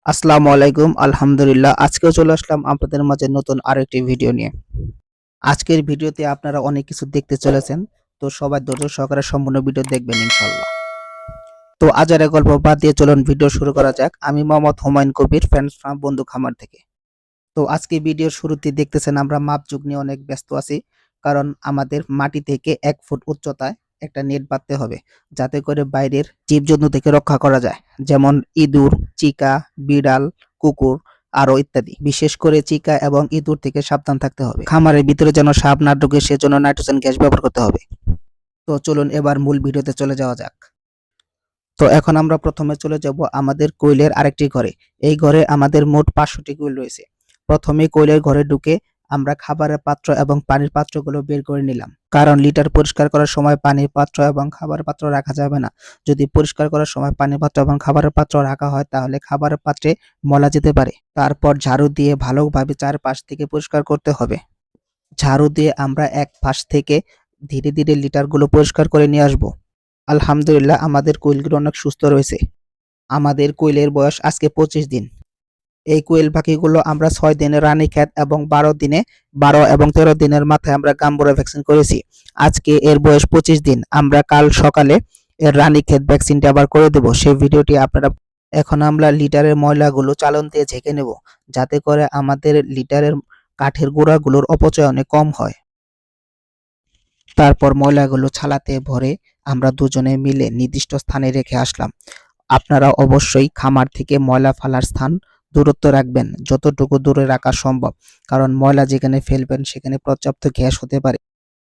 আসসালামু আলাইকুম। আলহামদুলিল্লাহ, আজকেও চলে আসলাম আপনাদের মাঝে নতুন আরেকটি ভিডিও নিয়ে। আজকের ভিডিওতে আপনারা অনেক কিছু দেখতে চলেছেন, তো সবাই ধৈর্য সহকারে সম্পূর্ণ ভিডিও দেখবেন ইনশাল্লাহ। তো আজারে গল্প বাদ দিয়ে চলুন ভিডিও শুরু করা যাক। আমি মোহাম্মদ হুমায়ুন কবির, ফ্রেন্ডস ফার্ম বন্ধু খামার থেকে। তো আজকে ভিডিওর শুরুতে দেখতেছেন আমরা মাপঝুক নিয়ে অনেক ব্যস্ত আছি, কারণ আমাদের মাটি থেকে 1 ফুট উচ্চতায় একটা নেট বাঁধতে হবে, যাতে করে বাইরের জীবজন্তু থেকে রক্ষা করা যায়, যেমন ইঁদুর, চিকা, বিড়াল, কুকুর আরো ইত্যাদি। বিশেষ করে চিকা এবং ইঁদুর থেকে সাবধান থাকতে হবে। খামারের ভিতরে যেন সাপ না ঢোকে, সেজন্য নাইট্রোজেন গ্যাস ব্যবহার করতে হবে। তো চলুন এবার মূল ভিডিওতে চলে যাওয়া যাক। তো এখন আমরা প্রথমে চলে যাব আমাদের কোয়েলের আরেকটি ঘরে। এই ঘরে আমাদের মোট 500টি কোয়েল রয়েছে। প্রথমে কোয়েলের ঘরে ঢুকে আমরা খাবারের পাত্র এবং পানির পাত্রগুলো বের করে নিলাম, কারণ লিটার পরিষ্কার করার সময় পানির পাত্র এবং খাবারের পাত্র রাখা যাবে না। যদি পরিষ্কার করার সময় পানির পাত্র এবং খাবারের পাত্র রাখা হয়, তাহলে খাবারের পাত্রে ময়লা যেতে পারে। তারপর ঝাড়ু দিয়ে ভালোভাবে চারপাশ থেকে পরিষ্কার করতে হবে। ঝাড়ু দিয়ে আমরা এক পাশ থেকে ধীরে ধীরে লিটারগুলো পরিষ্কার করে নিয়ে আসবো। আলহামদুলিল্লাহ, আমাদের কোয়েলগুলো অনেক সুস্থ রয়েছে। আমাদের কোয়েলের বয়স আজকে 25 দিন। এই কোয়েল পাখিগুলো আমরা 6 দিনে রানীক্ষেত এবং 12 এবং 13 দিনের মাথায় আমরা গাম্বুরা ভ্যাকসিন করেছি। আজকে এর বয়স 25 দিন। আমরা কাল সকালে এর রানীক্ষেত ভ্যাকসিনটা আবার করে দেব। সেই ভিডিওটি আপনারা এখন আমরা লিটারের ময়লাগুলো চালন দিয়ে ঝেঁকে নেব, যাতে করে আমাদের লিটারের কাঠের গুঁড়াগুলোর অপচয় অনেক কম হয়। তারপর ময়লাগুলো ছালাতে ভরে আমরা দুজনে মিলে নির্দিষ্ট স্থানে রেখে আসলাম। আপনারা অবশ্যই খামার থেকে ময়লা ফেলার স্থান দূরত্ব রাখবেন, যতটুকু দূরে রাখা সম্ভব, কারণ ময়লা যেখানে ফেলবেন সেখানে পর্যাপ্ত গ্যাস হতে পারে।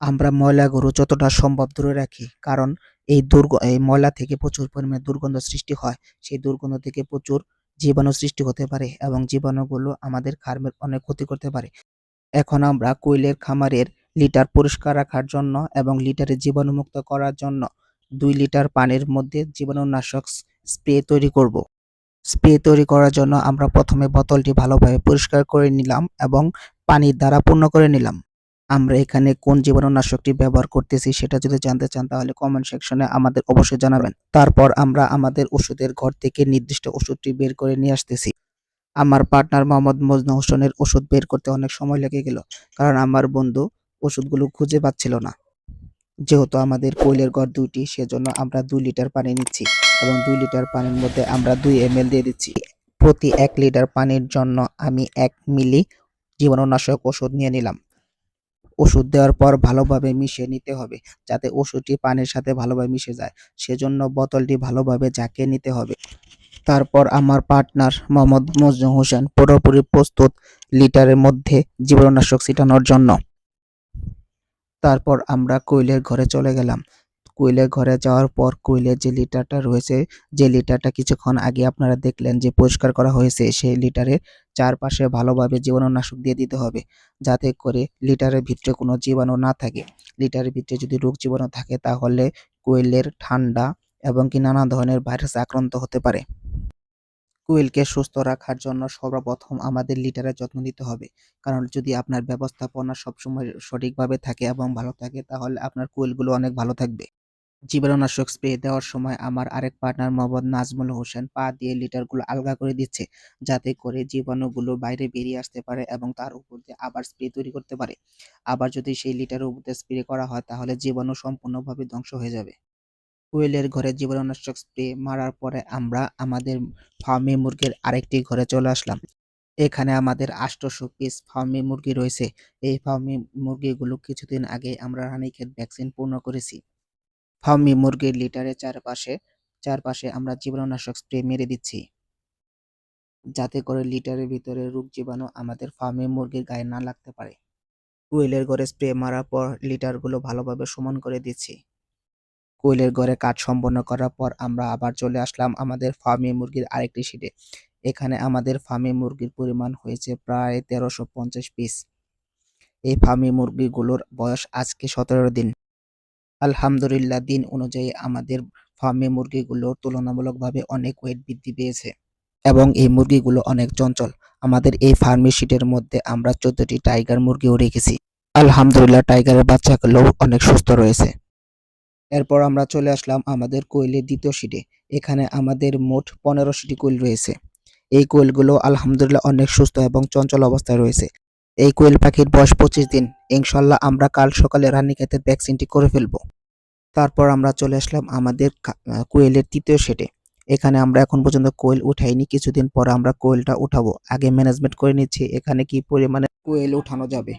আমরা ময়লাগুলো যতটা সম্ভব দূরে রাখি, কারণ এই ময়লা থেকে প্রচুর পরিমাণে দুর্গন্ধ সৃষ্টি হয়। সেই দুর্গন্ধ থেকে প্রচুর জীবাণু সৃষ্টি হতে পারে এবং জীবাণুগুলো আমাদের খামারের অনেক ক্ষতি করতে পারে। এখন আমরা কোয়েলের খামারের লিটার পরিষ্কার রাখার জন্য এবং লিটারে জীবাণুমুক্ত করার জন্য 2 লিটার পানির মধ্যে জীবাণুনাশক স্প্রে তৈরি করব। স্প্রে তৈরি করার জন্য আমরা প্রথমে বোতলটি ভালোভাবে পরিষ্কার করে নিলাম এবং পানির দ্বারা পূর্ণ করে নিলাম। আমরা এখানে কোন জীবাণুনাশকটি ব্যবহার করতেছি সেটা যদি জানতে চান, তাহলে কমেন্ট সেকশনে আমাদের অবশ্যই জানাবেন। তারপর আমরা আমাদের ওষুধের ঘর থেকে নির্দিষ্ট ওষুধটি বের করে নিয়ে আসতেছি। আমার পার্টনার মোহাম্মদ মজনু হোসেনের ওষুধ বের করতে অনেক সময় লেগে গেল, কারণ আমার বন্ধু ওষুধগুলো খুঁজে পাচ্ছিল না। যেহেতু আমাদের কোয়েলের ঘর 2টি, সেজন্য আমরা 2 লিটার পানি নিচ্ছি এবং 2 লিটার পানির মধ্যে আমরা 2 ml দিয়ে দিচ্ছি। প্রতি 1 লিটার পানির জন্য আমি 1 মিলি জীবাণুনাশক ওষুধ নিয়ে নিলাম। ওষুধ দেওয়ার পর ভালোভাবে মিশিয়ে নিতে হবে, যাতে ওষুধটি পানির সাথে ভালোভাবে মিশে যায়। সেজন্য বোতলটি ভালোভাবে ঝাঁকিয়ে নিতে হবে। তারপর আমার পার্টনার মোহাম্মদ মজনু হোসেন পুরোপুরি প্রস্তুত লিটারের মধ্যে জীবাণুনাশক ছিটানোর জন্য। তারপর আমরা কোয়েলের ঘরে চলে গেলাম। কোয়েলের ঘরে যাওয়ার পর কোয়েলের যে লিটারটা রয়েছে, যে লিটারটা কিছুক্ষণ আগে আপনারা দেখলেন যে পরিষ্কার করা হয়েছে, সেই লিটারের চারপাশে ভালোভাবে জীবাণুনাশক দিয়ে দিতে হবে, যাতে করে লিটারের ভিতরে কোনো জীবাণু না থাকে। লিটারের ভিতরে যদি রোগ জীবাণু থাকে, তাহলে কোয়েলের ঠান্ডা এবং কি নানা ধরনের ভাইরাসে আক্রান্ত হতে পারে। কোয়েলকে সুস্থ রাখার জন্য সর্বপ্রথম আমাদের লিটারের যত্ন নিতে হবে, কারণ যদি আপনার ব্যবস্থাপনা সবসময় সঠিকভাবে থাকে এবং ভালো থাকে, তাহলে আপনার কোয়েলগুলো অনেক ভালো থাকবে। জীবাণুনাশক স্প্রে দেওয়ার সময় আমার আরেক পার্টনার মোহাম্মদ নাজমুল হোসেন পা দিয়ে লিটারগুলো আলগা করে দিচ্ছে, যাতে করে জীবাণুগুলো বাইরে বেরিয়ে আসতে পারে এবং তার উপর দিয়ে আবার স্প্রে তৈরি করতে পারে। আবার যদি সেই লিটারের উপর দিয়ে স্প্রে করা হয়, তাহলে জীবাণু সম্পূর্ণভাবে ধ্বংস হয়ে যাবে। কোয়েলের ঘরে জীবাণুনাশক স্প্রে মারার পরে আমরা আমাদের ফার্মি মুরগির আরেকটি ঘরে চলে আসলাম। এখানে আমাদের 800 পিস ফার্মি মুরগি রয়েছে। এই ফার্মি মুরগিগুলো কিছুদিন আগে আমরা রানীক্ষেত ভ্যাকসিন পূর্ণ করেছি। ফার্মি মুরগির লিটারের চারপাশে আমরা জীবাণুনাশক স্প্রে মেরে দিচ্ছি, যাতে করে লিটারের ভিতরে রোগ জীবাণু আমাদের ফার্মি মুরগির গায়ে না লাগতে পারে। কোয়েলের ঘরে স্প্রে মারার পর লিটারগুলো ভালোভাবে সমান করে দিচ্ছি। কোয়েলের ঘরে কাজ সম্পন্ন করার পর আমরা আবার চলে আসলাম আমাদের ফার্মি মুরগির আরেকটি শিটে। এখানে আমাদের ফার্মি মুরগির পরিমাণ হয়েছে প্রায় 1350 পিস। এই ফার্মি মুরগিগুলোর বয়স আজকে 17 দিন। আলহামদুলিল্লাহ, দিন অনুযায়ী আমাদের ফার্মি মুরগিগুলো তুলনামূলকভাবে অনেক ওয়েট বৃদ্ধি পেয়েছে এবং এই মুরগিগুলো অনেক চঞ্চল। আমাদের এই ফার্মি শিটের মধ্যে আমরা 14টি টাইগার মুরগিও রেখেছি। আলহামদুলিল্লাহ, টাইগারের বাচ্চাগুলো অনেক সুস্থ রয়েছে। এরপর আমরা চলে আসলাম আমাদের কোয়েলের দ্বিতীয় শিটে। এখানে আমাদের মোট 15টি কোয়েল রয়েছে। এই কোয়েলগুলো আলহামদুলিল্লাহ অনেক সুস্থ এবং চঞ্চল অবস্থায় রয়েছে। এই কোয়েল পাখির বয়স 25 দিন। ইনশাল্লাহ আমরা কাল সকালে রানীক্ষেতের ভ্যাকসিনটি করে ফেলবো। তারপর আমরা চলে আসলাম আমাদের কোয়েলের তৃতীয় সেটে। এখানে আমরা এখন পর্যন্ত কোয়েল উঠাইনি, কিছুদিন পরে আমরা কোয়েলটা উঠাবো। আগে ম্যানেজমেন্ট করে নিচ্ছি এখানে কি পরিমাণে কোয়েল উঠানো যাবে।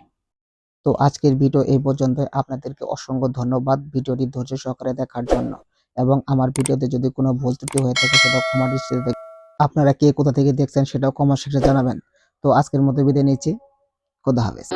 তো আজকের ভিডিও এই পর্যন্ত। আপনাদেরকে অসংখ্য ধন্যবাদ ভিডিওটি ধৈর্য সহকারে দেখার জন্য, এবং আমার ভিডিওতে যদি কোনো ভুল ত্রুটি হয়ে থাকে সেটা ক্ষমা দৃষ্টিতে দেখবেন। আপনারা কে কোথা থেকে দেখছেন সেটাও কমেন্ট সেকশনে জানাবেন। তো আজকের মতো বিদায় নিচ্ছি। খোদা হাফেজ।